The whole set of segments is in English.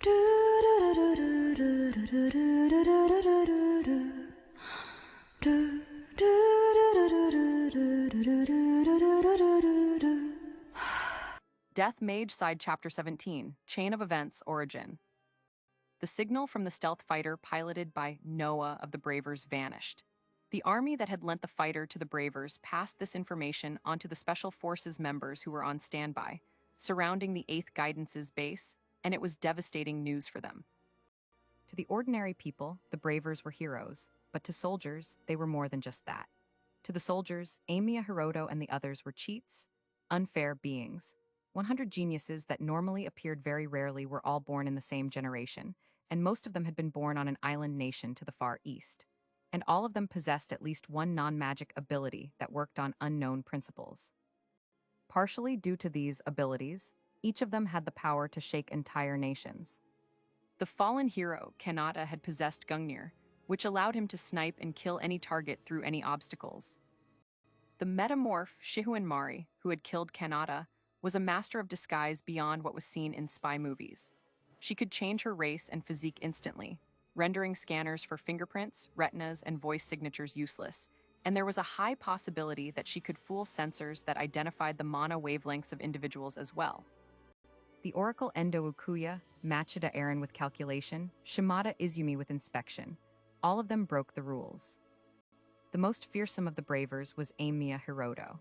Death Mage Side Chapter 17, Chain of Events Origin. The signal from the stealth fighter piloted by Noah of the Bravers vanished. The army that had lent the fighter to the Bravers passed this information on to the Special Forces members who were on standby, surrounding the 8th Guidance's base, and it was devastating news for them. To the ordinary people, the Bravers were heroes, but to soldiers, they were more than just that. To the soldiers, Amiya Hiroto and the others were cheats, unfair beings. 100 geniuses that normally appeared very rarely were all born in the same generation, and most of them had been born on an island nation to the far east. And all of them possessed at least one non-magic ability that worked on unknown principles. Partially due to these abilities, each of them had the power to shake entire nations. The fallen hero, Kanata, had possessed Gungnir, which allowed him to snipe and kill any target through any obstacles. The metamorph Shihuin Mari, who had killed Kanata, was a master of disguise beyond what was seen in spy movies. She could change her race and physique instantly, rendering scanners for fingerprints, retinas, and voice signatures useless, and there was a high possibility that she could fool sensors that identified the mana wavelengths of individuals as well. The Oracle Endo Ukuya, Machida Aaron with calculation, Shimada Izumi with inspection. All of them broke the rules. The most fearsome of the Bravers was Amiya Hiroto.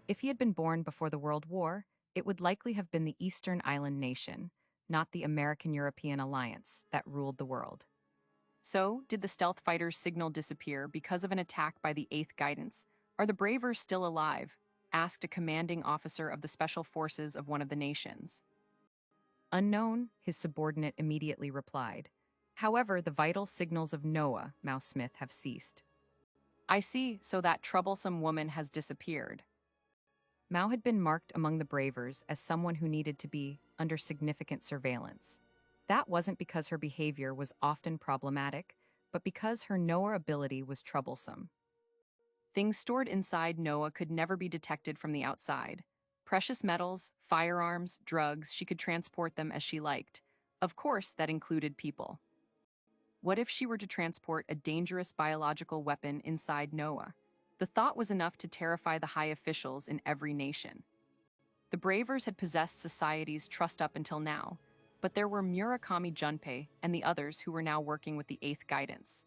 If he had been born before the World War, it would likely have been the Eastern Island nation, not the American-European alliance, that ruled the world. So, did the stealth fighter's signal disappear because of an attack by the 8th Guidance? Are the Bravers still alive? Asked a commanding officer of the special forces of one of the nations. Unknown, his subordinate immediately replied. However, the vital signals of Noah, Mouse Smith, have ceased. I see, so that troublesome woman has disappeared. Mao had been marked among the Bravers as someone who needed to be under significant surveillance. That wasn't because her behavior was often problematic, but because her Noah ability was troublesome. Things stored inside Noah could never be detected from the outside. Precious metals, firearms, drugs, she could transport them as she liked. Of course, that included people. What if she were to transport a dangerous biological weapon inside Noah? The thought was enough to terrify the high officials in every nation. The Bravers had possessed society's trust up until now, but there were Murakami Junpei and the others who were now working with the 8th Guidance.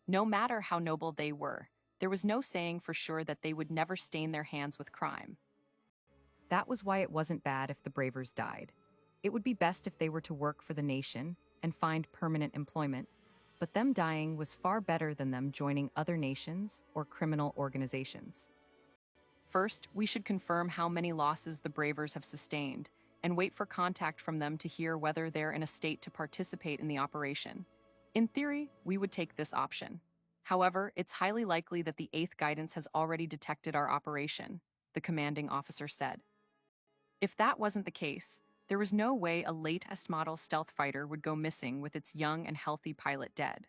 No matter how noble they were, there was no saying for sure that they would never stain their hands with crime. That was why it wasn't bad if the Bravers died. It would be best if they were to work for the nation and find permanent employment, but them dying was far better than them joining other nations or criminal organizations. First, we should confirm how many losses the Bravers have sustained, and wait for contact from them to hear whether they're in a state to participate in the operation. In theory, we would take this option. However, it's highly likely that the 8th Guidance has already detected our operation, the commanding officer said. If that wasn't the case, there was no way a latest model stealth fighter would go missing with its young and healthy pilot dead.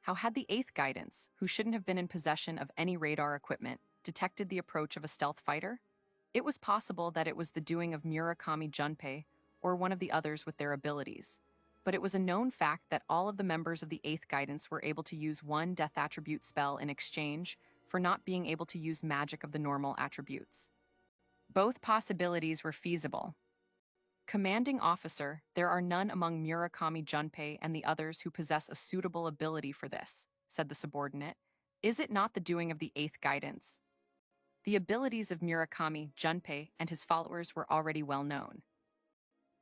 How had the 8th Guidance, who shouldn't have been in possession of any radar equipment, detected the approach of a stealth fighter? It was possible that it was the doing of Murakami Junpei or one of the others with their abilities. But it was a known fact that all of the members of the 8th Guidance were able to use one death attribute spell in exchange for not being able to use magic of the normal attributes. Both possibilities were feasible. Commanding officer, there are none among Murakami Junpei and the others who possess a suitable ability for this, said the subordinate. Is it not the doing of the 8th Guidance? The abilities of Murakami Junpei and his followers were already well known.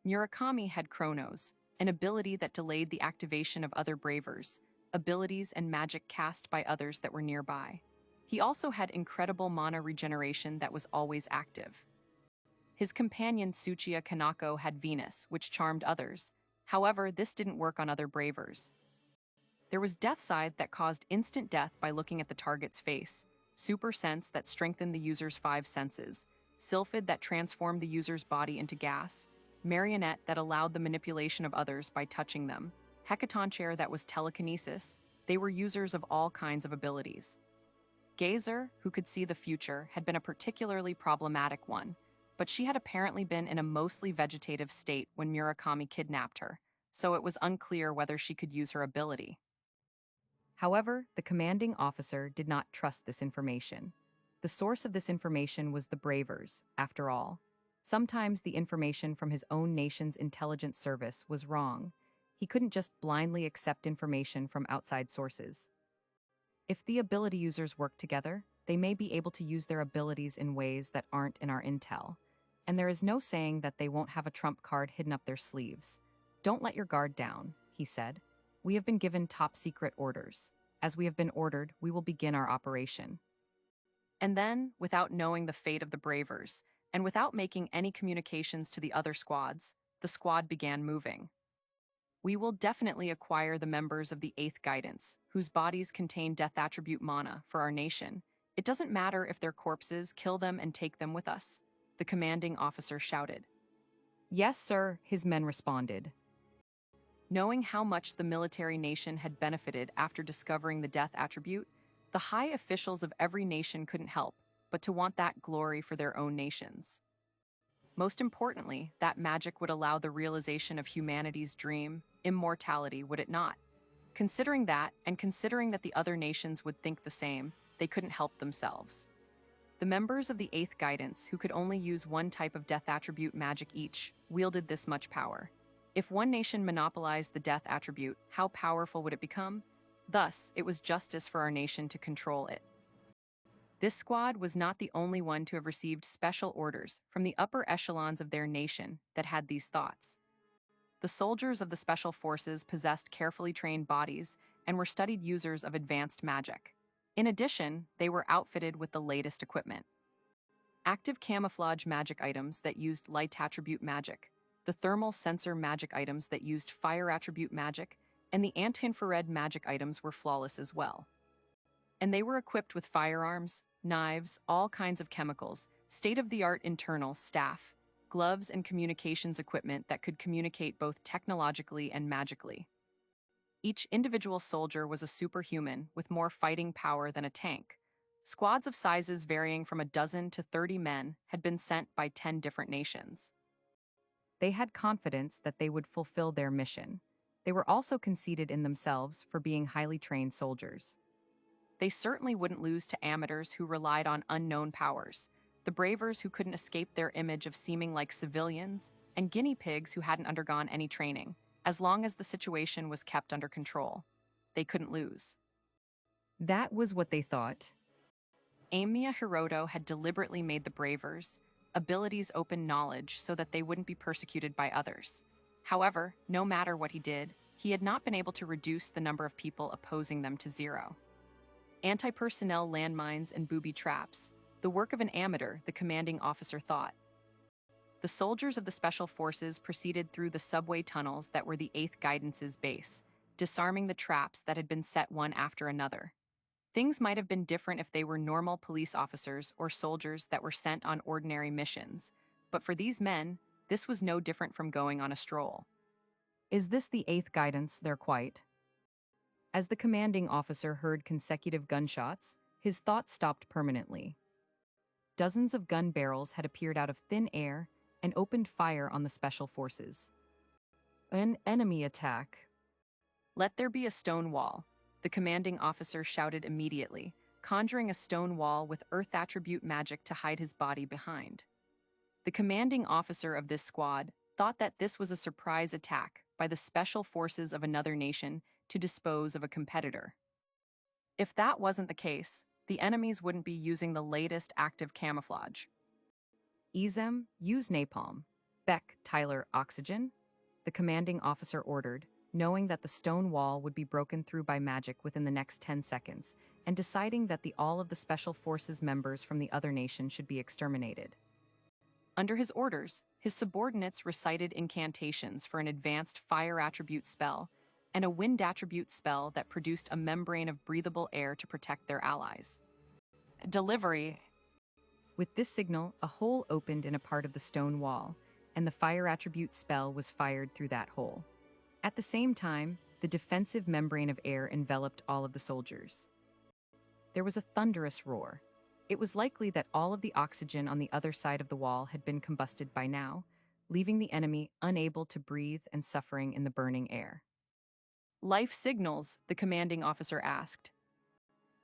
Murakami had Chronos, an ability that delayed the activation of other Bravers, abilities and magic cast by others that were nearby. He also had incredible mana regeneration that was always active. His companion Tsuchiya Kanako had Venus, which charmed others. However, this didn't work on other Bravers. There was Death Scythe that caused instant death by looking at the target's face, Super Sense that strengthened the user's 5 senses, Sylphid that transformed the user's body into gas, Marionette that allowed the manipulation of others by touching them, Hecaton Chair that was telekinesis. They were users of all kinds of abilities. Gazer, who could see the future, had been a particularly problematic one, but she had apparently been in a mostly vegetative state when Murakami kidnapped her, so it was unclear whether she could use her ability. However, the commanding officer did not trust this information. The source of this information was the Bravers, after all. Sometimes the information from his own nation's intelligence service was wrong. He couldn't just blindly accept information from outside sources. If the ability users work together, they may be able to use their abilities in ways that aren't in our intel. And there is no saying that they won't have a trump card hidden up their sleeves. Don't let your guard down, he said. We have been given top-secret orders. As we have been ordered, we will begin our operation. And then, without knowing the fate of the Bravers, and without making any communications to the other squads, the squad began moving. We will definitely acquire the members of the 8th Guidance, whose bodies contain death attribute mana, for our nation. It doesn't matter if they're corpses, kill them and take them with us, the commanding officer shouted. Yes, sir, his men responded. Knowing how much the military nation had benefited after discovering the death attribute, the high officials of every nation couldn't help but to want that glory for their own nations. Most importantly, that magic would allow the realization of humanity's dream, immortality, would it not? Considering that, and considering that the other nations would think the same, they couldn't help themselves. The members of the 8th Guidance, who could only use one type of death attribute magic each, wielded this much power. If one nation monopolized the death attribute, how powerful would it become? Thus, it was justice for our nation to control it. This squad was not the only one to have received special orders from the upper echelons of their nation that had these thoughts. The soldiers of the special forces possessed carefully trained bodies and were studied users of advanced magic. In addition, they were outfitted with the latest equipment. Active camouflage magic items that used light attribute magic, the thermal sensor magic items that used fire attribute magic, and the anti-infrared magic items were flawless as well. And they were equipped with firearms, knives, all kinds of chemicals, state-of-the-art internal staff, gloves and communications equipment that could communicate both technologically and magically. Each individual soldier was a superhuman with more fighting power than a tank. Squads of sizes varying from 12 to 30 men had been sent by 10 different nations. They had confidence that they would fulfill their mission. They were also conceited in themselves for being highly trained soldiers. They certainly wouldn't lose to amateurs who relied on unknown powers, the bravers who couldn't escape their image of seeming like civilians, and guinea pigs who hadn't undergone any training. As long as the situation was kept under control, they couldn't lose. That was what they thought. Amiya Hiroto had deliberately made the bravers abilities open knowledge so that they wouldn't be persecuted by others. However, no matter what he did, he had not been able to reduce the number of people opposing them to zero. Anti-personnel landmines and booby traps, the work of an amateur, the commanding officer thought. The soldiers of the Special Forces proceeded through the subway tunnels that were the 8th Guidance's base, disarming the traps that had been set one after another. Things might have been different if they were normal police officers or soldiers that were sent on ordinary missions, but for these men, this was no different from going on a stroll. Is this the 8th Guidance? They're quite. As the commanding officer heard consecutive gunshots, his thoughts stopped permanently. Dozens of gun barrels had appeared out of thin air and opened fire on the Special Forces. An enemy attack. Let there be a stone wall, the commanding officer shouted immediately, conjuring a stone wall with earth attribute magic to hide his body behind. The commanding officer of this squad thought that this was a surprise attack by the Special Forces of another nation to dispose of a competitor. If that wasn't the case, the enemies wouldn't be using the latest active camouflage. Ezem, use napalm. Beck, Tyler, oxygen? The commanding officer ordered, knowing that the stone wall would be broken through by magic within the next 10 seconds, and deciding that all of the Special Forces members from the other nation should be exterminated. Under his orders, his subordinates recited incantations for an advanced fire attribute spell and a wind attribute spell that produced a membrane of breathable air to protect their allies. Delivery. With this signal, a hole opened in a part of the stone wall, and the fire attribute spell was fired through that hole. At the same time, the defensive membrane of air enveloped all of the soldiers. There was a thunderous roar. It was likely that all of the oxygen on the other side of the wall had been combusted by now, leaving the enemy unable to breathe and suffering in the burning air. Life signals, the commanding officer asked.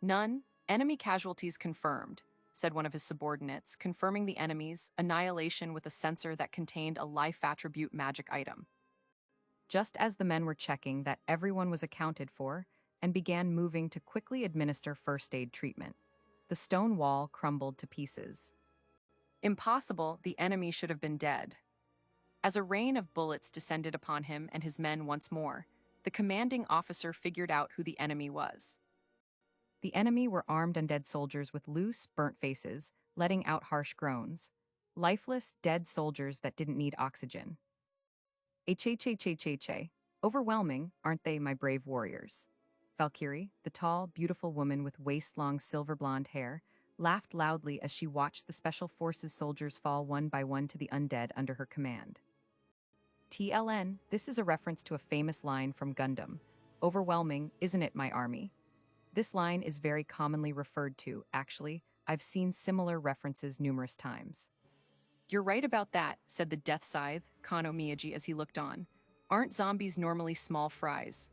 None, enemy casualties confirmed, said one of his subordinates, confirming the enemy's annihilation with a sensor that contained a life attribute magic item. Just as the men were checking that everyone was accounted for and began moving to quickly administer first aid treatment, the stone wall crumbled to pieces. Impossible, the enemy should have been dead. As a rain of bullets descended upon him and his men once more, the commanding officer figured out who the enemy was. The enemy were armed undead soldiers with loose, burnt faces, letting out harsh groans. Lifeless, dead soldiers that didn't need oxygen. Che. Overwhelming, aren't they, my brave warriors? Valkyrie, the tall, beautiful woman with waist-long silver blonde hair, laughed loudly as she watched the Special Forces soldiers fall one by one to the undead under her command. TLN, this is a reference to a famous line from Gundam. Overwhelming, isn't it, my army? This line is very commonly referred to, actually. I've seen similar references numerous times. You're right about that, said the Death Scythe, Kano Miyagi, as he looked on. Aren't zombies normally small fries?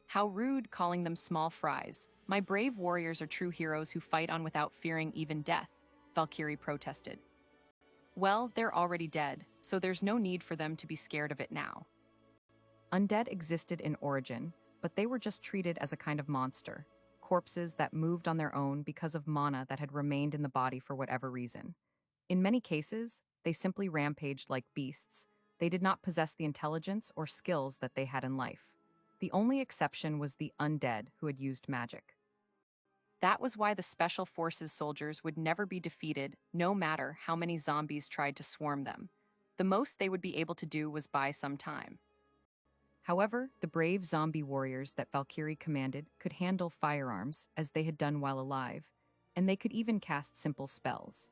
How rude calling them small fries. My brave warriors are true heroes who fight on without fearing even death, Valkyrie protested. Well, they're already dead, so there's no need for them to be scared of it now. Undead existed in origin, but they were just treated as a kind of monster, corpses that moved on their own because of mana that had remained in the body for whatever reason. In many cases, they simply rampaged like beasts. They did not possess the intelligence or skills that they had in life. The only exception was the undead who had used magic. That was why the Special Forces soldiers would never be defeated, no matter how many zombies tried to swarm them. The most they would be able to do was buy some time. However, the brave zombie warriors that Valkyrie commanded could handle firearms, as they had done while alive, and they could even cast simple spells.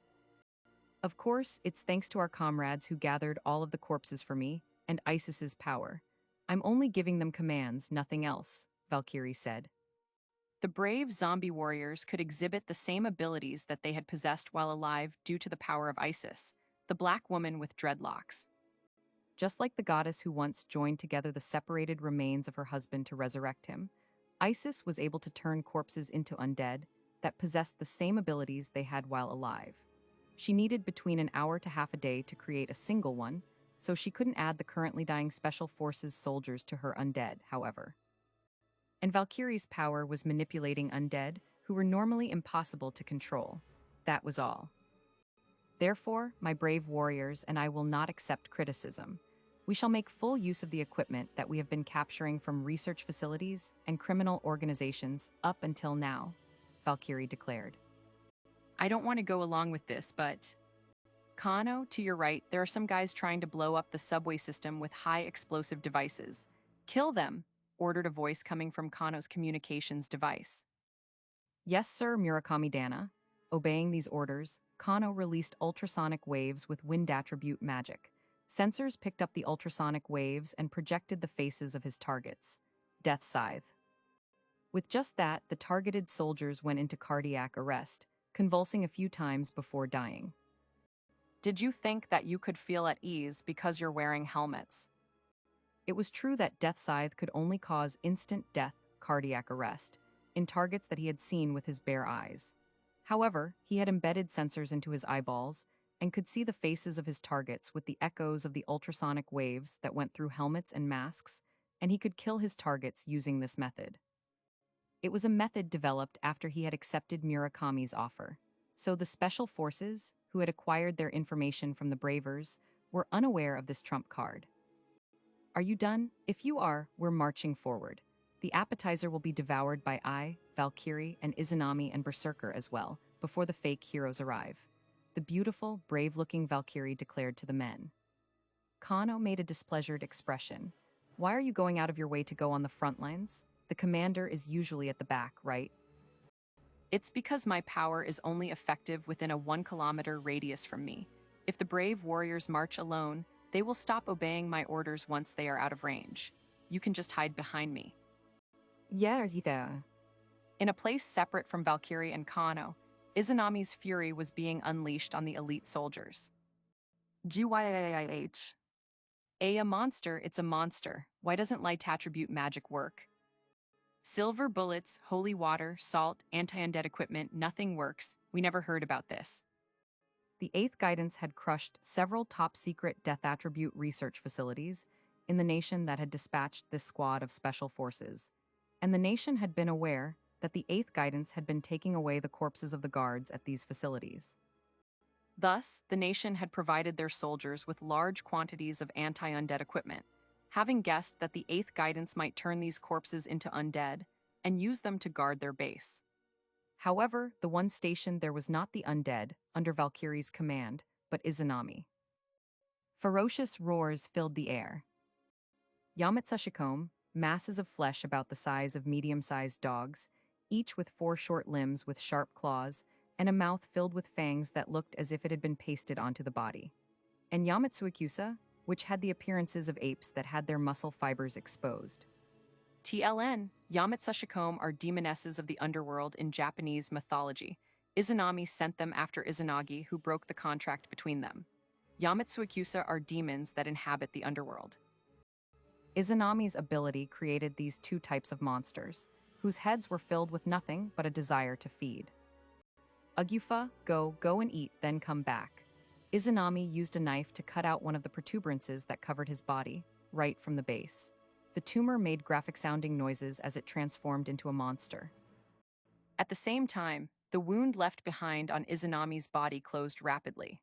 Of course, it's thanks to our comrades who gathered all of the corpses for me, and Isis's power. I'm only giving them commands, nothing else, Valkyrie said. The brave zombie warriors could exhibit the same abilities that they had possessed while alive due to the power of Isis, the black woman with dreadlocks. Just like the goddess who once joined together the separated remains of her husband to resurrect him, Isis was able to turn corpses into undead that possessed the same abilities they had while alive. She needed between an hour to half a day to create a single one, so she couldn't add the currently dying Special Forces soldiers to her undead, however. And Valkyrie's power was manipulating undead, who were normally impossible to control. That was all. Therefore, my brave warriors and I will not accept criticism. We shall make full use of the equipment that we have been capturing from research facilities and criminal organizations up until now, Valkyrie declared. I don't want to go along with this, but... Kano, to your right, there are some guys trying to blow up the subway system with high explosive devices. Kill them, ordered a voice coming from Kano's communications device. Yes, sir, Murakami Dana. Obeying these orders, Kano released ultrasonic waves with wind attribute magic. Sensors picked up the ultrasonic waves and projected the faces of his targets. Death Scythe. With just that, the targeted soldiers went into cardiac arrest, convulsing a few times before dying. Did you think that you could feel at ease because you're wearing helmets? It was true that Death Scythe could only cause instant death, cardiac arrest, in targets that he had seen with his bare eyes. However, he had embedded sensors into his eyeballs and could see the faces of his targets with the echoes of the ultrasonic waves that went through helmets and masks, and he could kill his targets using this method. It was a method developed after he had accepted Murakami's offer, so the Special Forces, who had acquired their information from the Bravers, were unaware of this trump card. Are you done? If you are, we're marching forward. The appetizer will be devoured by I, Valkyrie, and Izanami and Berserker as well, before the fake heroes arrive. The beautiful, brave-looking Valkyrie declared to the men. Kano made a displeasured expression. Why are you going out of your way to go on the front lines? The commander is usually at the back, right? It's because my power is only effective within a 1-kilometer radius from me. If the brave warriors march alone, they will stop obeying my orders once they are out of range. You can just hide behind me. Yeah. In a place separate from Valkyrie and Kano, Izanami's fury was being unleashed on the elite soldiers. GYIH. A monster, it's a monster. Why doesn't light attribute magic work? Silver bullets, holy water, salt, anti-undead equipment, nothing works. We never heard about this. The 8th Guidance had crushed several top-secret death attribute research facilities in the nation that had dispatched this squad of special forces. And the nation had been aware that the 8th Guidance had been taking away the corpses of the guards at these facilities. Thus, the nation had provided their soldiers with large quantities of anti-undead equipment, having guessed that the 8th Guidance might turn these corpses into undead and use them to guard their base. However, the one station there was not the undead, under Valkyrie's command, but Izanami. Ferocious roars filled the air. Yamatsushikome, masses of flesh about the size of medium-sized dogs, each with 4 short limbs with sharp claws, and a mouth filled with fangs that looked as if it had been pasted onto the body. And Yamatsuakusa, which had the appearances of apes that had their muscle fibers exposed. TLN, Yamatsushikome are demonesses of the underworld in Japanese mythology. Izanami sent them after Izanagi, who broke the contract between them. Yamatsuakusa are demons that inhabit the underworld. Izanami's ability created these 2 types of monsters, whose heads were filled with nothing but a desire to feed. Agufa, go and eat, then come back. Izanami used a knife to cut out one of the protuberances that covered his body, right from the base. The tumor made graphic-sounding noises as it transformed into a monster. At the same time, the wound left behind on Izanami's body closed rapidly.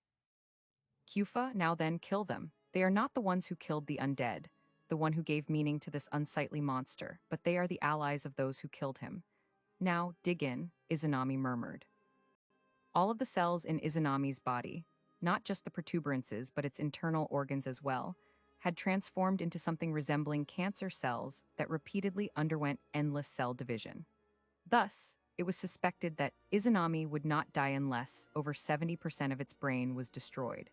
Kufa, now then, kill them. They are not the ones who killed the undead, the one who gave meaning to this unsightly monster, but they are the allies of those who killed him. Now, dig in, Izanami murmured. All of the cells in Izanami's body, not just the protuberances but its internal organs as well, had transformed into something resembling cancer cells that repeatedly underwent endless cell division. Thus, it was suspected that Izanami would not die unless over 70% of its brain was destroyed.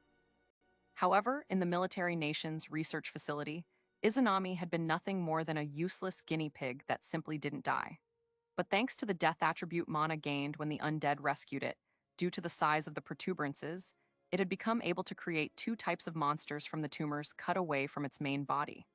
However, in the military nation's research facility, Izanami had been nothing more than a useless guinea pig that simply didn't die. But thanks to the death attribute mana gained when the undead rescued it, due to the size of the protuberances, it had become able to create 2 types of monsters from the tumors cut away from its main body.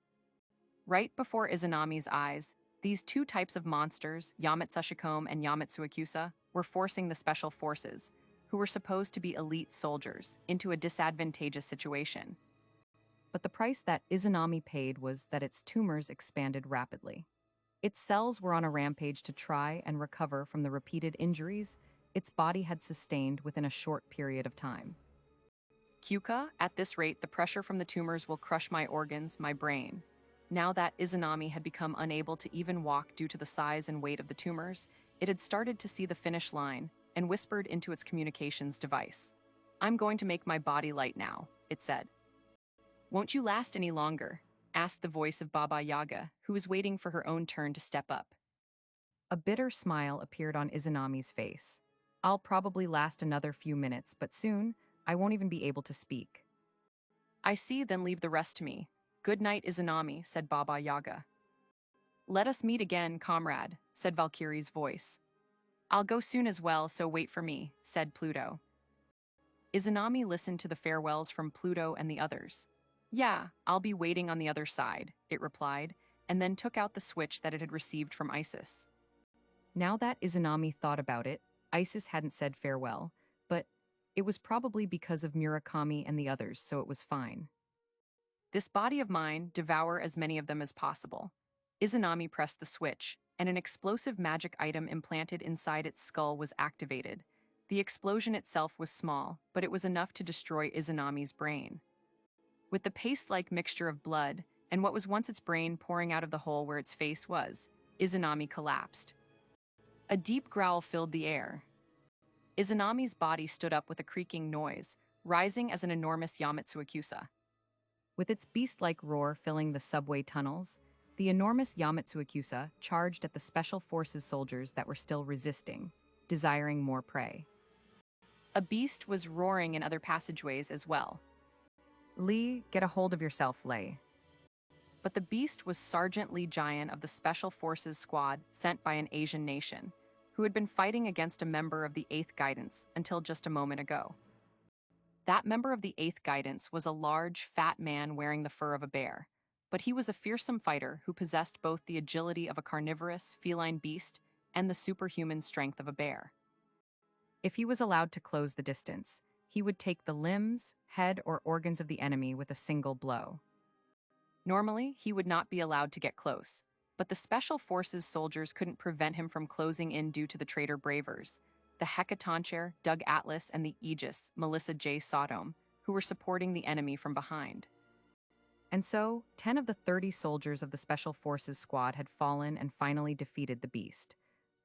Right before Izanami's eyes, these 2 types of monsters, Yamatsushikome and Yamatsuakusa, were forcing the special forces, who were supposed to be elite soldiers, into a disadvantageous situation. But the price that Izanami paid was that its tumors expanded rapidly. Its cells were on a rampage to try and recover from the repeated injuries its body had sustained within a short period of time. Kyuka, at this rate, the pressure from the tumors will crush my organs, my brain. Now that Izanami had become unable to even walk due to the size and weight of the tumors, it had started to see the finish line and whispered into its communications device. I'm going to make my body light now, it said. Won't you last any longer? Asked the voice of Baba Yaga, who was waiting for her own turn to step up. A bitter smile appeared on Izanami's face. I'll probably last another few minutes, but soon, I won't even be able to speak. I see, then leave the rest to me. Good night, Izanami, said Baba Yaga. Let us meet again, comrade, said Valkyrie's voice. I'll go soon as well, so wait for me, said Pluto. Izanami listened to the farewells from Pluto and the others. Yeah, I'll be waiting on the other side, it replied, and then took out the switch that it had received from Isis. Now that Izanami thought about it, Isis hadn't said farewell, but it was probably because of Murakami and the others, so it was fine. This body of mine, devour as many of them as possible. Izanami pressed the switch, and an explosive magic item implanted inside its skull was activated. The explosion itself was small, but it was enough to destroy Izanami's brain. With the paste-like mixture of blood and what was once its brain pouring out of the hole where its face was, Izanami collapsed. A deep growl filled the air. Izanami's body stood up with a creaking noise, rising as an enormous Yamatsuakusa. With its beast-like roar filling the subway tunnels, the enormous Yamatsuakusa charged at the Special Forces soldiers that were still resisting, desiring more prey. A beast was roaring in other passageways as well. Lee, get a hold of yourself, Lei. But the beast was Sergeant Lee Jian of the Special Forces squad sent by an Asian nation, who had been fighting against a member of the 8th Guidance until just a moment ago. That member of the 8th Guidance was a large, fat man wearing the fur of a bear, but he was a fearsome fighter who possessed both the agility of a carnivorous, feline beast and the superhuman strength of a bear. If he was allowed to close the distance, he would take the limbs, head, or organs of the enemy with a single blow. Normally, he would not be allowed to get close, but the Special Forces soldiers couldn't prevent him from closing in due to the traitor bravers, the Hecatoncheir, Doug Atlas, and the Aegis, Melissa J. Sodom, who were supporting the enemy from behind. And so, 10 of the 30 soldiers of the Special Forces squad had fallen and finally defeated the beast.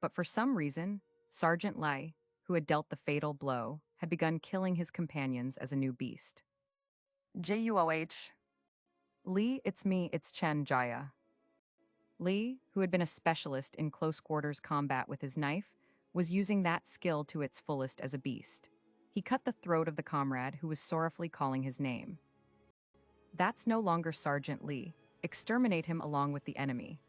But for some reason, Sergeant Lai, who had dealt the fatal blow, had begun killing his companions as a new beast. JUOH. Lee, it's me, it's Chen Jaya. Lee, who had been a specialist in close-quarters combat with his knife, was using that skill to its fullest as a beast. He cut the throat of the comrade who was sorrowfully calling his name. That's no longer Sergeant Lee. Exterminate him along with the enemy.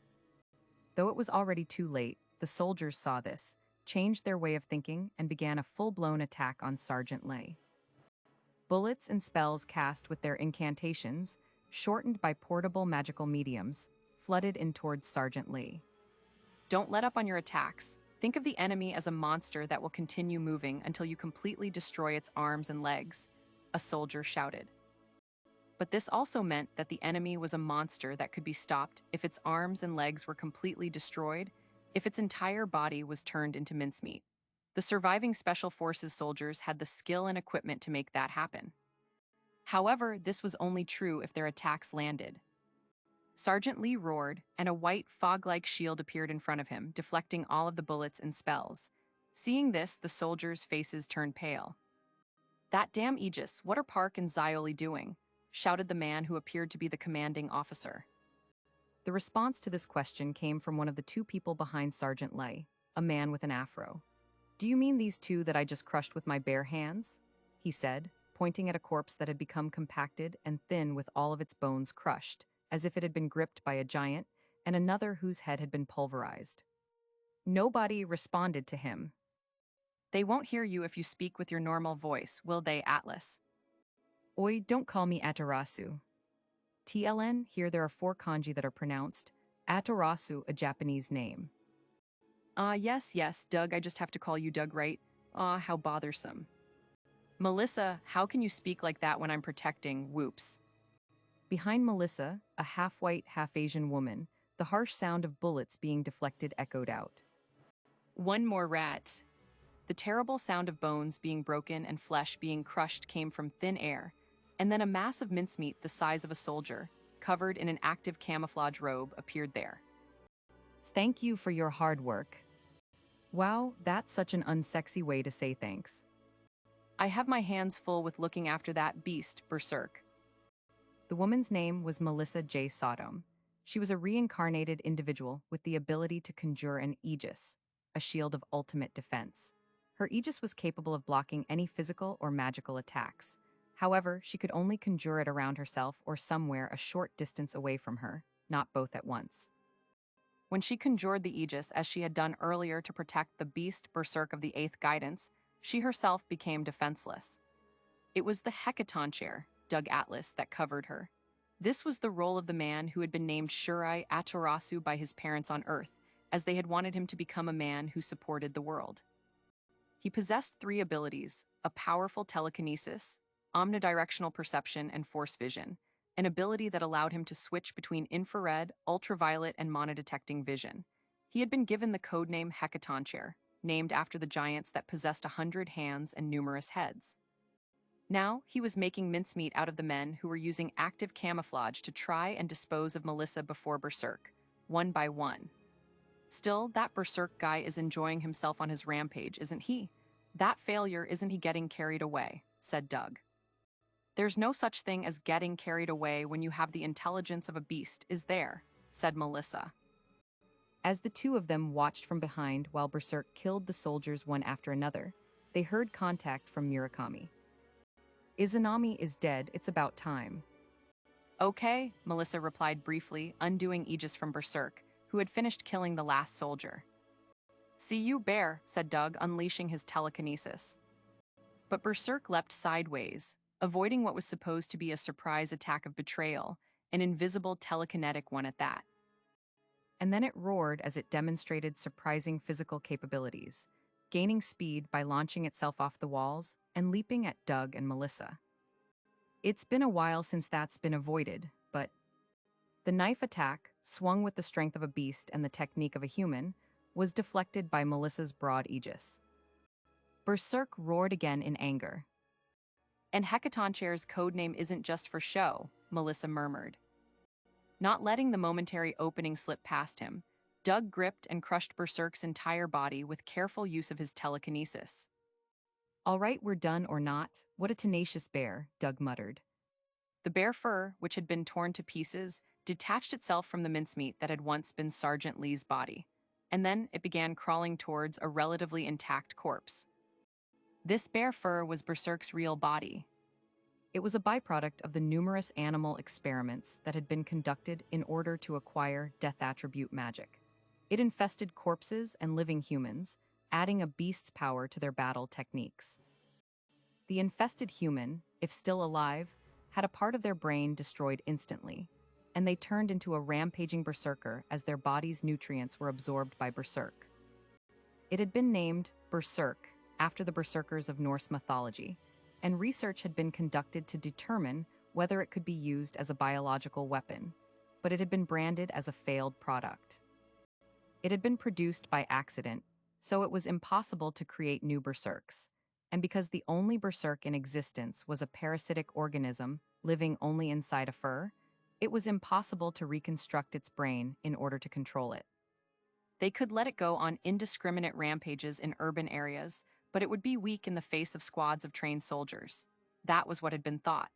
Though it was already too late, the soldiers saw this, changed their way of thinking, and began a full-blown attack on Sergeant Lee. Bullets and spells cast with their incantations, shortened by portable magical mediums, flooded in towards Sergeant Lee. Don't let up on your attacks. Think of the enemy as a monster that will continue moving until you completely destroy its arms and legs, a soldier shouted. But this also meant that the enemy was a monster that could be stopped if its arms and legs were completely destroyed, if its entire body was turned into mincemeat. The surviving Special Forces soldiers had the skill and equipment to make that happen. However, this was only true if their attacks landed. Sergeant Lee roared, and a white, fog-like shield appeared in front of him, deflecting all of the bullets and spells. Seeing this, the soldiers' faces turned pale. That damn Aegis, what are Park and Zioli doing? Shouted the man who appeared to be the commanding officer. The response to this question came from one of the two people behind Sergeant Lee, a man with an afro. Do you mean these two that I just crushed with my bare hands? He said, pointing at a corpse that had become compacted and thin with all of its bones crushed, as if it had been gripped by a giant, and another whose head had been pulverized. Nobody responded to him. They won't hear you if you speak with your normal voice, will they, Atlas? Oi, don't call me Atarasu. TLN, here there are 4 kanji that are pronounced. Atarasu, a Japanese name. Yes, Doug, I just have to call you Doug, right? How bothersome. Melissa, how can you speak like that when I'm protecting, whoops? Behind Melissa, a half-white, half-Asian woman, the harsh sound of bullets being deflected echoed out. One more rat. The terrible sound of bones being broken and flesh being crushed came from thin air, and then a mass of mincemeat the size of a soldier, covered in an active camouflage robe, appeared there. Thank you for your hard work. Wow, that's such an unsexy way to say thanks. I have my hands full with looking after that beast, Berserk. The woman's name was Melissa J. Sodom. She was a reincarnated individual with the ability to conjure an Aegis, a shield of ultimate defense. Her Aegis was capable of blocking any physical or magical attacks. However, she could only conjure it around herself or somewhere a short distance away from her, not both at once. When she conjured the Aegis, as she had done earlier to protect the beast Berserk of the 8th Guidance, she herself became defenseless. It was the Hecatoncheir, Doug Atlas, that covered her. This was the role of the man who had been named Shurai Atarasu by his parents on Earth, as they had wanted him to become a man who supported the world. He possessed 3 abilities: a powerful telekinesis, omnidirectional perception, and force vision, an ability that allowed him to switch between infrared, ultraviolet, and monodetecting vision. He had been given the codename Hecatoncheir, named after the giants that possessed 100 hands and numerous heads. Now, he was making mincemeat out of the men who were using active camouflage to try and dispose of Melissa before Berserk, one by one. Still, that Berserk guy is enjoying himself on his rampage, isn't he? That failure, isn't he getting carried away? Said Doug. There's no such thing as getting carried away when you have the intelligence of a beast, is there? Said Melissa. As the two of them watched from behind while Berserk killed the soldiers one after another, they heard contact from Murakami. Izanami is dead, it's about time. Okay, Melissa replied briefly, undoing Aegis from Berserk, who had finished killing the last soldier. See you, Bear, said Doug, unleashing his telekinesis. But Berserk leapt sideways, avoiding what was supposed to be a surprise attack of betrayal, an invisible telekinetic one at that. And then it roared as it demonstrated surprising physical capabilities, gaining speed by launching itself off the walls and leaping at Doug and Melissa. It's been a while since that's been avoided, but the knife attack, swung with the strength of a beast and the technique of a human, was deflected by Melissa's broad aegis. Berserk roared again in anger. And Hecatonchair's codename isn't just for show, Melissa murmured. Not letting the momentary opening slip past him, Doug gripped and crushed Berserk's entire body with careful use of his telekinesis. All right, we're done or not, what a tenacious bear, Doug muttered. The bear fur, which had been torn to pieces, detached itself from the mincemeat that had once been Sergeant Lee's body, and then it began crawling towards a relatively intact corpse. This bear fur was Berserk's real body. It was a byproduct of the numerous animal experiments that had been conducted in order to acquire death attribute magic. It infested corpses and living humans, adding a beast's power to their battle techniques. The infested human, if still alive, had a part of their brain destroyed instantly, and they turned into a rampaging berserker as their body's nutrients were absorbed by Berserk. It had been named Berserk after the berserkers of Norse mythology, and research had been conducted to determine whether it could be used as a biological weapon, but it had been branded as a failed product. It had been produced by accident, so it was impossible to create new berserks, and because the only berserk in existence was a parasitic organism living only inside a fur, it was impossible to reconstruct its brain in order to control it. They could let it go on indiscriminate rampages in urban areas, but it would be weak in the face of squads of trained soldiers. That was what had been thought.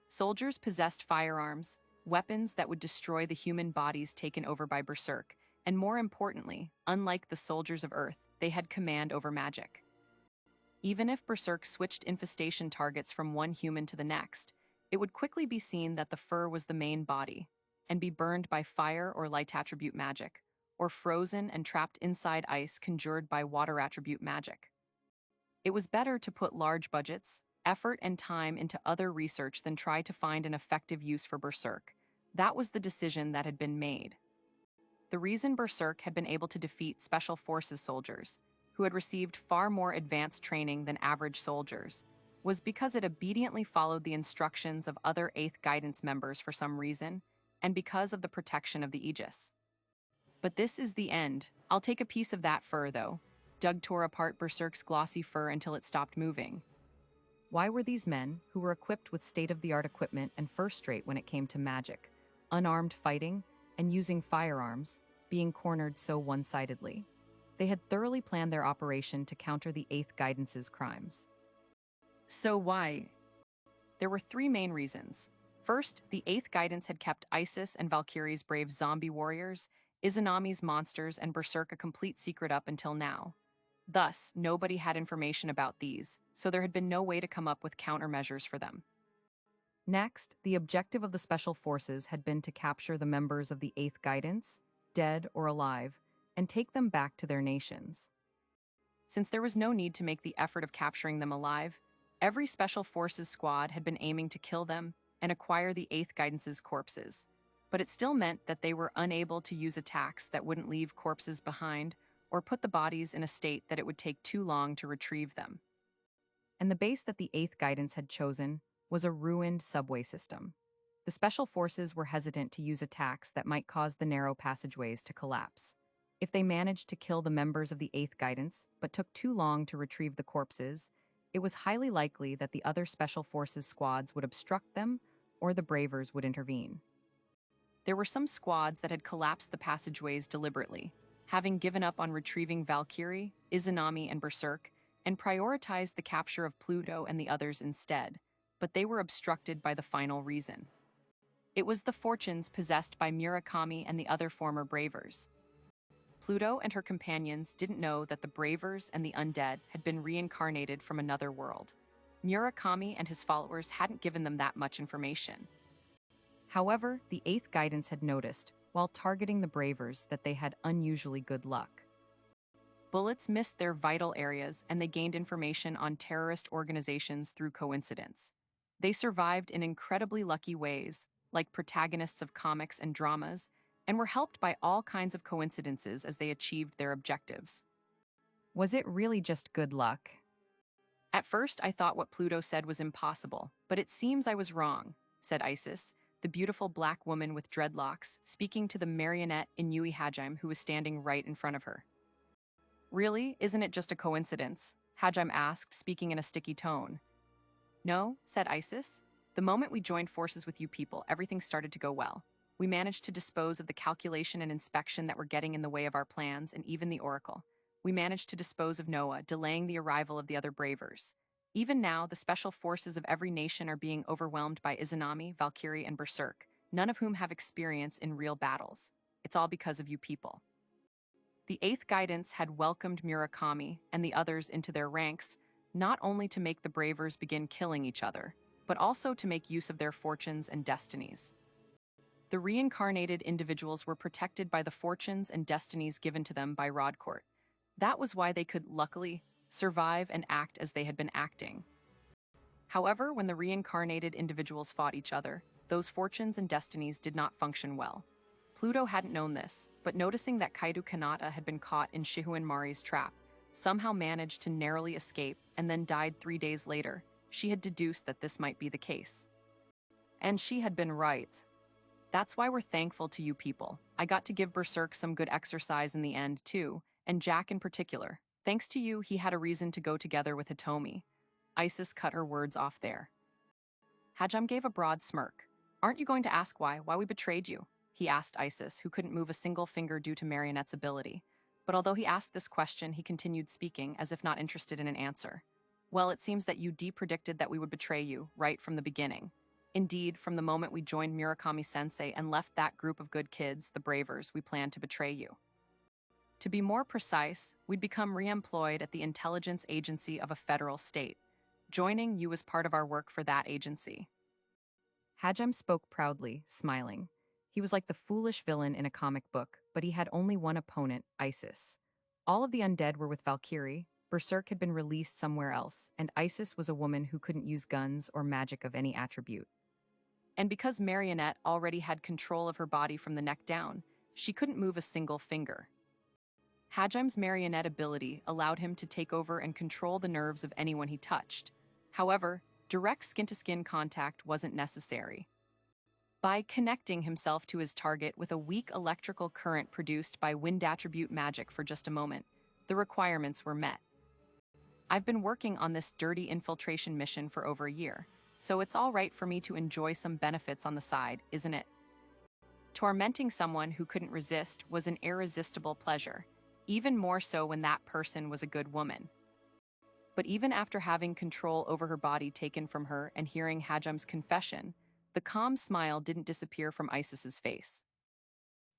Soldiers possessed firearms, weapons that would destroy the human bodies taken over by Berserk, and more importantly, unlike the soldiers of Earth, they had command over magic. Even if Berserk switched infestation targets from one human to the next, it would quickly be seen that the fur was the main body, and be burned by fire or light attribute magic, or frozen and trapped inside ice conjured by water attribute magic. It was better to put large budgets, effort, and time into other research than try to find an effective use for Berserk. That was the decision that had been made. The reason Berserk had been able to defeat Special Forces soldiers, who had received far more advanced training than average soldiers, was because it obediently followed the instructions of other 8th Guidance members for some reason, and because of the protection of the Aegis. But this is the end. I'll take a piece of that fur, though. Doug tore apart Berserk's glossy fur until it stopped moving. Why were these men, who were equipped with state-of-the-art equipment and first-rate when it came to magic, unarmed fighting, and using firearms, being cornered so one-sidedly? They had thoroughly planned their operation to counter the 8th Guidance's crimes. So why? There were 3 main reasons. First, the 8th Guidance had kept Isis and Valkyrie's brave zombie warriors, Izanami's monsters, and Berserk a complete secret up until now. Thus, nobody had information about these, so there had been no way to come up with countermeasures for them. Next, the objective of the Special Forces had been to capture the members of the 8th Guidance, dead or alive, and take them back to their nations. Since there was no need to make the effort of capturing them alive, every Special Forces squad had been aiming to kill them and acquire the 8th Guidance's corpses. But it still meant that they were unable to use attacks that wouldn't leave corpses behind or put the bodies in a state that it would take too long to retrieve them. And the base that the 8th Guidance had chosen was a ruined subway system. The Special Forces were hesitant to use attacks that might cause the narrow passageways to collapse. If they managed to kill the members of the 8th Guidance but took too long to retrieve the corpses, it was highly likely that the other Special Forces squads would obstruct them or the Bravers would intervene. There were some squads that had collapsed the passageways deliberately, having given up on retrieving Valkyrie, Izanami, and Berserk, and prioritized the capture of Pluto and the others instead, but they were obstructed by the final reason. It was the fortunes possessed by Murakami and the other former Bravers. Pluto and her companions didn't know that the Bravers and the undead had been reincarnated from another world. Murakami and his followers hadn't given them that much information. However, the 8th Guidance had noticed, while targeting the Bravers, that they had unusually good luck. Bullets missed their vital areas and they gained information on terrorist organizations through coincidence. They survived in incredibly lucky ways, like protagonists of comics and dramas, and were helped by all kinds of coincidences as they achieved their objectives. Was it really just good luck? At first, I thought what Pluto said was impossible, but it seems I was wrong, said Isis, the beautiful black woman with dreadlocks, speaking to the marionette Inui Hajime who was standing right in front of her. Really? Isn't it just a coincidence? Hajime asked, speaking in a sticky tone. No, said Isis. The moment we joined forces with you people, everything started to go well. We managed to dispose of the calculation and inspection that were getting in the way of our plans and even the oracle. We managed to dispose of Noah, delaying the arrival of the other bravers. Even now, the special forces of every nation are being overwhelmed by Izanami, Valkyrie, and Berserk, none of whom have experience in real battles. It's all because of you people. The 8th Guidance had welcomed Murakami and the others into their ranks, not only to make the bravers begin killing each other, but also to make use of their fortunes and destinies. The reincarnated individuals were protected by the fortunes and destinies given to them by Rodcourt. That was why they could, luckily, survive and act as they had been acting. However, when the reincarnated individuals fought each other, those fortunes and destinies did not function well. Pluto hadn't known this, but noticing that Kaido Kanata had been caught in Shihuan Mari's trap, somehow managed to narrowly escape and then died 3 days later, she had deduced that this might be the case. And she had been right. That's why we're thankful to you people. I got to give Berserk some good exercise in the end, too, and Jack in particular. Thanks to you, he had a reason to go together with Hitomi. Isis cut her words off there. Hajime gave a broad smirk. Aren't you going to ask why we betrayed you? He asked Isis, who couldn't move a single finger due to Marionette's ability. But although he asked this question, he continued speaking, as if not interested in an answer. Well, it seems that you predicted that we would betray you, right from the beginning. Indeed, from the moment we joined Murakami-sensei and left that group of good kids, the Bravers, we planned to betray you. To be more precise, we'd become re-employed at the intelligence agency of a federal state. Joining you was part of our work for that agency. Hajime spoke proudly, smiling. He was like the foolish villain in a comic book, but he had only one opponent, Isis. All of the undead were with Valkyrie, Berserk had been released somewhere else, and Isis was a woman who couldn't use guns or magic of any attribute. And because Marionette already had control of her body from the neck down, she couldn't move a single finger. Hajime's marionette ability allowed him to take over and control the nerves of anyone he touched. However, direct skin-to-skin contact wasn't necessary. By connecting himself to his target with a weak electrical current produced by wind attribute magic for just a moment, the requirements were met. I've been working on this dirty infiltration mission for over a year, so it's all right for me to enjoy some benefits on the side, isn't it? Tormenting someone who couldn't resist was an irresistible pleasure, even more so when that person was a good woman. But even after having control over her body taken from her and hearing Hajime's confession, the calm smile didn't disappear from Isis's face.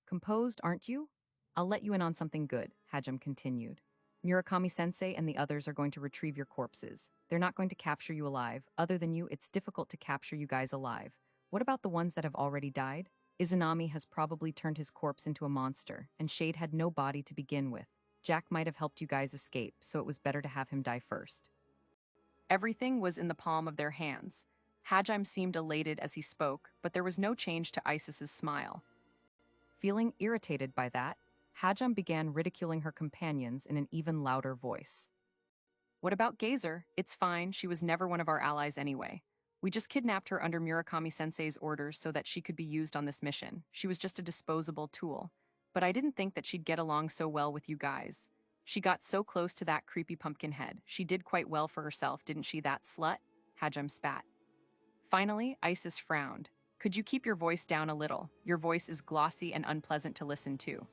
Composed, aren't you? I'll let you in on something good, Hajime continued. Murakami-sensei and the others are going to retrieve your corpses. They're not going to capture you alive. Other than you, it's difficult to capture you guys alive. What about the ones that have already died? Izanami has probably turned his corpse into a monster, and Shade had no body to begin with. Jack might have helped you guys escape, so it was better to have him die first. Everything was in the palm of their hands. Hajime seemed elated as he spoke, but there was no change to Isis's smile. Feeling irritated by that, Hajime began ridiculing her companions in an even louder voice. What about Gazer? It's fine, she was never one of our allies anyway. We just kidnapped her under Murakami-sensei's orders so that she could be used on this mission. She was just a disposable tool. But I didn't think that she'd get along so well with you guys. She got so close to that creepy pumpkin head. She did quite well for herself, didn't she, that slut? Hajime spat. Finally, Isis frowned. Could you keep your voice down a little? Your voice is glossy and unpleasant to listen to.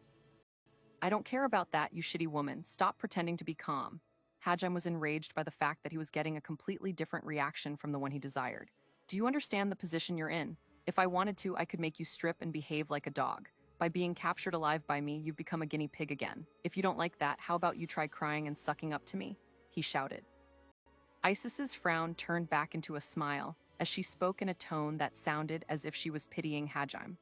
I don't care about that, you shitty woman. Stop pretending to be calm. Hajime was enraged by the fact that he was getting a completely different reaction from the one he desired. Do you understand the position you're in? If I wanted to, I could make you strip and behave like a dog. By being captured alive by me, you've become a guinea pig again. If you don't like that, how about you try crying and sucking up to me? He shouted. Isis's frown turned back into a smile as she spoke in a tone that sounded as if she was pitying Hajime.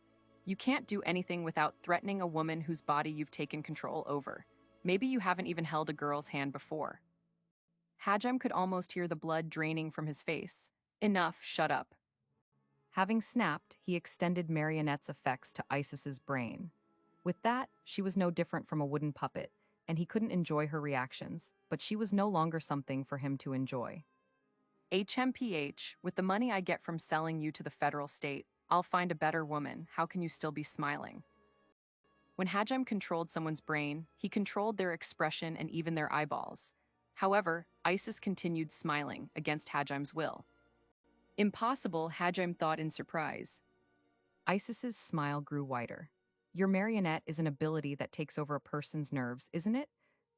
You can't do anything without threatening a woman whose body you've taken control over. Maybe you haven't even held a girl's hand before. Hajam could almost hear the blood draining from his face. Enough, shut up. Having snapped, he extended Marionette's effects to Isis's brain. With that, she was no different from a wooden puppet, and he couldn't enjoy her reactions, but she was no longer something for him to enjoy. HMPH, with the money I get from selling you to the federal state, I'll find a better woman. How can you still be smiling? When Hajam controlled someone's brain, he controlled their expression and even their eyeballs. However, Isis continued smiling against Hajam's will. Impossible, Hajam thought in surprise. Isis's smile grew wider. Your marionette is an ability that takes over a person's nerves, isn't it?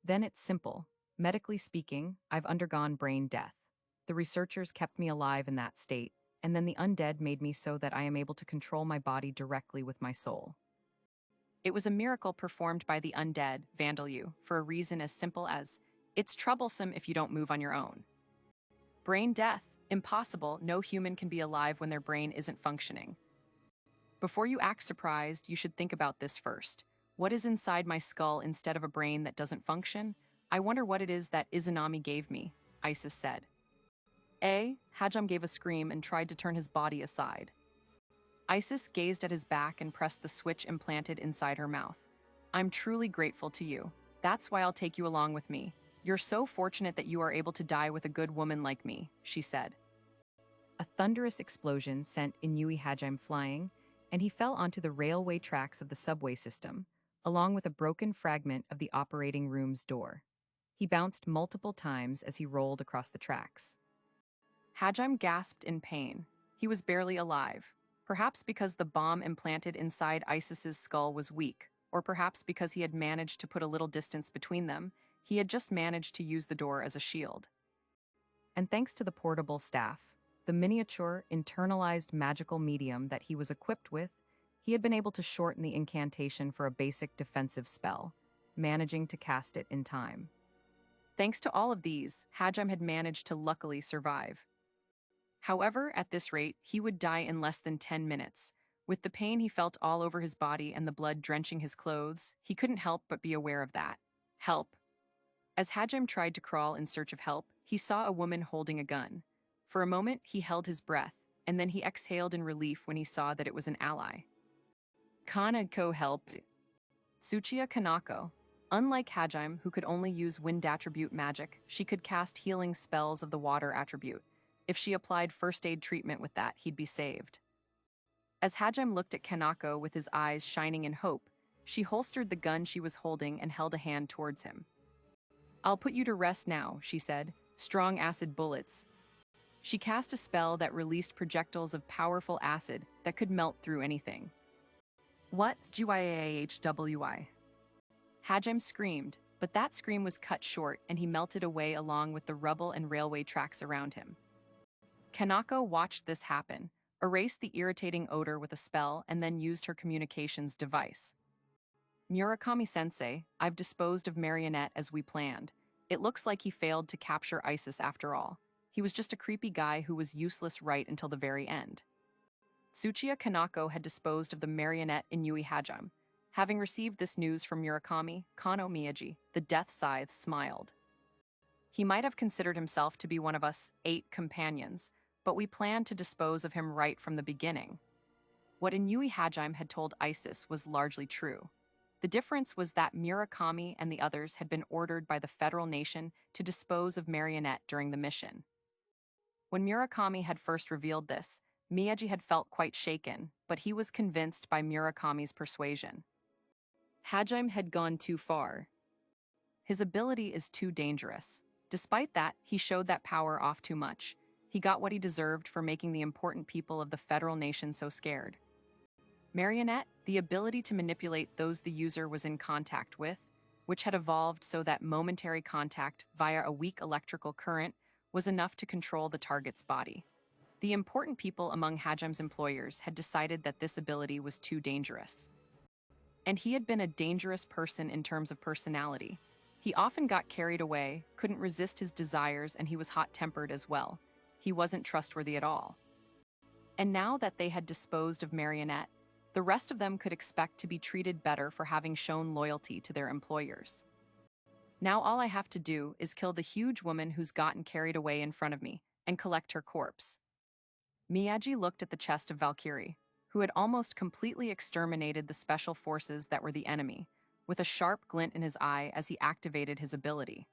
Then it's simple. Medically speaking, I've undergone brain death. The researchers kept me alive in that state, and then the undead made me so that I am able to control my body directly with my soul. It was a miracle performed by the undead, Vandalu, for a reason as simple as, it's troublesome if you don't move on your own. Brain death, impossible, no human can be alive when their brain isn't functioning. Before you act surprised, you should think about this first. What is inside my skull instead of a brain that doesn't function? I wonder what it is that Izanami gave me, Isis said. Hajam gave a scream and tried to turn his body aside. Isis gazed at his back and pressed the switch implanted inside her mouth. I'm truly grateful to you. That's why I'll take you along with me. You're so fortunate that you are able to die with a good woman like me, she said. A thunderous explosion sent Inui Hajime flying, and he fell onto the railway tracks of the subway system, along with a broken fragment of the operating room's door. He bounced multiple times as he rolled across the tracks. Hajime gasped in pain. He was barely alive. Perhaps because the bomb implanted inside Isis's skull was weak, or perhaps because he had managed to put a little distance between them, he had just managed to use the door as a shield. And thanks to the portable staff, the miniature, internalized magical medium that he was equipped with, he had been able to shorten the incantation for a basic defensive spell, managing to cast it in time. Thanks to all of these, Hajime had managed to luckily survive. However, at this rate, he would die in less than 10 minutes. With the pain he felt all over his body and the blood drenching his clothes, he couldn't help but be aware of that. Help. As Hajime tried to crawl in search of help, he saw a woman holding a gun. For a moment, he held his breath, and then he exhaled in relief when he saw that it was an ally. Kanako helped. Tsuchiya Kanako. Unlike Hajime, who could only use wind attribute magic, she could cast healing spells of the water attribute. If she applied first aid treatment with that, he'd be saved. As Hajime looked at Kanako with his eyes shining in hope, she holstered the gun she was holding and held a hand towards him. I'll put you to rest now, she said. Strong acid bullets. She cast a spell that released projectiles of powerful acid that could melt through anything. What's GYAHWI? Hajime screamed, but that scream was cut short and he melted away along with the rubble and railway tracks around him. Kanako watched this happen, erased the irritating odor with a spell, and then used her communications device. Murakami-sensei, I've disposed of Marionette as we planned. It looks like he failed to capture Isis after all. He was just a creepy guy who was useless right until the very end. Tsuchiya Kanako had disposed of the marionette Inui Hajime. Having received this news from Murakami, Kano Miyagi, the Death Scythe, smiled. He might have considered himself to be one of us 8 companions, but we planned to dispose of him right from the beginning. What Inui Hajime had told Isis was largely true. The difference was that Murakami and the others had been ordered by the federal nation to dispose of Marionette during the mission. When Murakami had first revealed this, Miyagi had felt quite shaken, but he was convinced by Murakami's persuasion. Hajime had gone too far. His ability is too dangerous. Despite that, he showed that power off too much. He got what he deserved for making the important people of the federal nation so scared. Marionette, the ability to manipulate those the user was in contact with, which had evolved so that momentary contact via a weak electrical current was enough to control the target's body. The important people among Hajime's employers had decided that this ability was too dangerous. And he had been a dangerous person in terms of personality. He often got carried away, couldn't resist his desires, and he was hot-tempered as well. He wasn't trustworthy at all. And now that they had disposed of Marionette, the rest of them could expect to be treated better for having shown loyalty to their employers. Now all I have to do is kill the huge woman who's gotten carried away in front of me and collect her corpse. Miyagi looked at the chest of Valkyrie, who had almost completely exterminated the special forces that were the enemy, with a sharp glint in his eye as he activated his ability.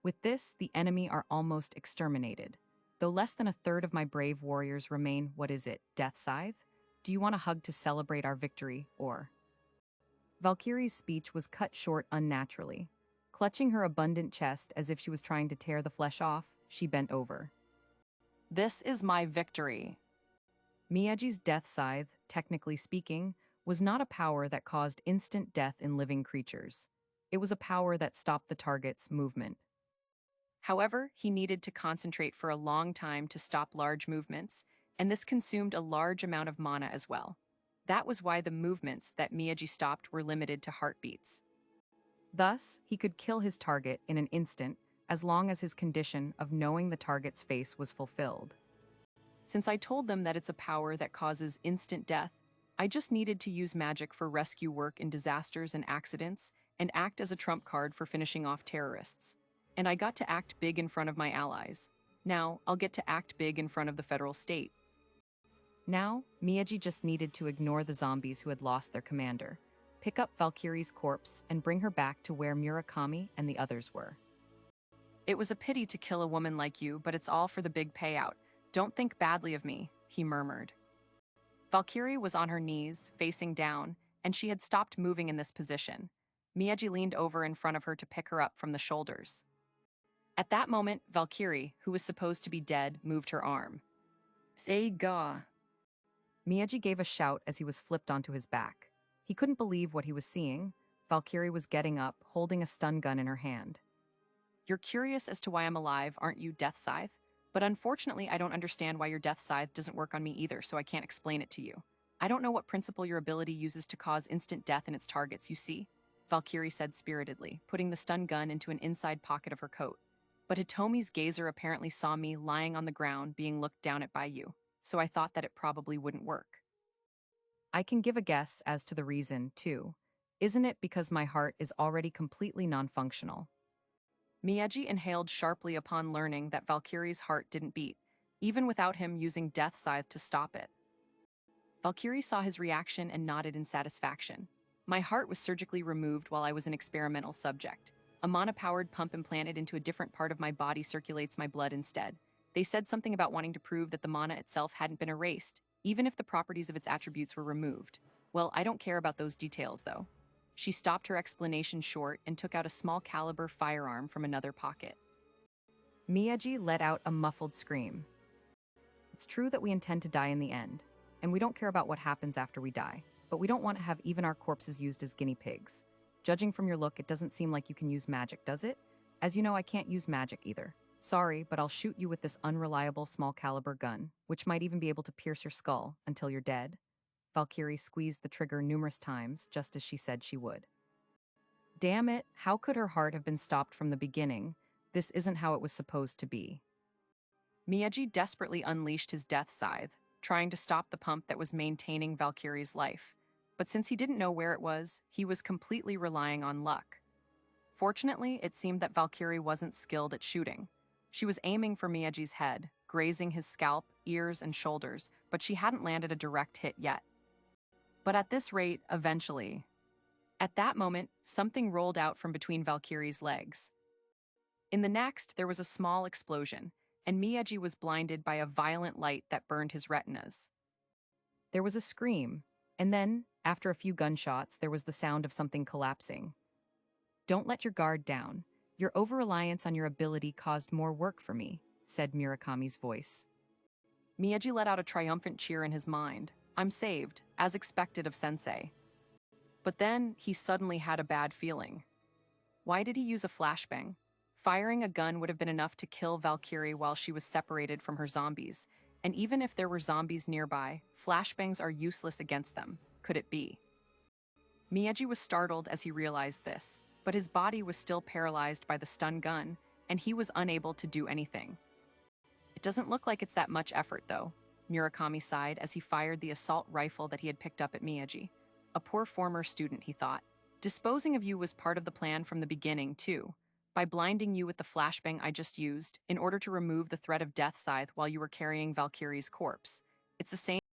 With this, the enemy are almost exterminated. Though less than a third of my brave warriors remain, what is it, Death Scythe? Do you want a hug to celebrate our victory, or? Valkyrie's speech was cut short unnaturally. Clutching her abundant chest as if she was trying to tear the flesh off, she bent over. This is my victory. Miyagi's death scythe, technically speaking, was not a power that caused instant death in living creatures. It was a power that stopped the target's movement. However, he needed to concentrate for a long time to stop large movements, and this consumed a large amount of mana as well. That was why the movements that Miyagi stopped were limited to heartbeats. Thus, he could kill his target in an instant as long as his condition of knowing the target's face was fulfilled. Since I told them that it's a power that causes instant death, I just needed to use magic for rescue work in disasters and accidents and act as a trump card for finishing off terrorists. And I got to act big in front of my allies. Now, I'll get to act big in front of the federal state. Now, Miyagi just needed to ignore the zombies who had lost their commander, pick up Valkyrie's corpse, and bring her back to where Murakami and the others were. It was a pity to kill a woman like you, but it's all for the big payout. Don't think badly of me, he murmured. Valkyrie was on her knees, facing down, and she had stopped moving in this position. Miyagi leaned over in front of her to pick her up from the shoulders. At that moment, Valkyrie, who was supposed to be dead, moved her arm. Say ga. Miyagi gave a shout as he was flipped onto his back. He couldn't believe what he was seeing. Valkyrie was getting up, holding a stun gun in her hand. You're curious as to why I'm alive, aren't you, Death Scythe? But unfortunately, I don't understand why your Death Scythe doesn't work on me either, so I can't explain it to you. I don't know what principle your ability uses to cause instant death in its targets, you see? Valkyrie said spiritedly, putting the stun gun into an inside pocket of her coat. But Hitomi's gazer apparently saw me lying on the ground being looked down at by you, so I thought that it probably wouldn't work. I can give a guess as to the reason, too. Isn't it because my heart is already completely non-functional? Miyagi inhaled sharply upon learning that Valkyrie's heart didn't beat, even without him using Death Scythe to stop it. Valkyrie saw his reaction and nodded in satisfaction. My heart was surgically removed while I was an experimental subject. A mana-powered pump implanted into a different part of my body circulates my blood instead. They said something about wanting to prove that the mana itself hadn't been erased, even if the properties of its attributes were removed. Well, I don't care about those details, though. She stopped her explanation short and took out a small caliber firearm from another pocket. Miyagi let out a muffled scream. It's true that we intend to die in the end, and we don't care about what happens after we die, but we don't want to have even our corpses used as guinea pigs. Judging from your look, it doesn't seem like you can use magic, does it? As you know, I can't use magic either. Sorry, but I'll shoot you with this unreliable small caliber gun, which might even be able to pierce your skull until you're dead. Valkyrie squeezed the trigger numerous times, just as she said she would. Damn it, how could her heart have been stopped from the beginning? This isn't how it was supposed to be. Miyagi desperately unleashed his Death Scythe, trying to stop the pump that was maintaining Valkyrie's life. But since he didn't know where it was, he was completely relying on luck. Fortunately, it seemed that Valkyrie wasn't skilled at shooting. She was aiming for Miyagi's head, grazing his scalp, ears, and shoulders, but she hadn't landed a direct hit yet. But at this rate, eventually. At that moment, something rolled out from between Valkyrie's legs. In the next, there was a small explosion, and Miyagi was blinded by a violent light that burned his retinas. There was a scream, and then, after a few gunshots, there was the sound of something collapsing. Don't let your guard down. Your over-reliance on your ability caused more work for me, said Murakami's voice. Miyagi let out a triumphant cheer in his mind. I'm saved, as expected of Sensei. But then, he suddenly had a bad feeling. Why did he use a flashbang? Firing a gun would have been enough to kill Valkyrie while she was separated from her zombies, and even if there were zombies nearby, flashbangs are useless against them. Could it be? Miyagi was startled as he realized this, but his body was still paralyzed by the stun gun, and he was unable to do anything. It doesn't look like it's that much effort, though, Murakami sighed as he fired the assault rifle that he had picked up at Miyagi. A poor former student, he thought. Disposing of you was part of the plan from the beginning, too, by blinding you with the flashbang I just used in order to remove the threat of death scythe while you were carrying Valkyrie's corpse. It's the same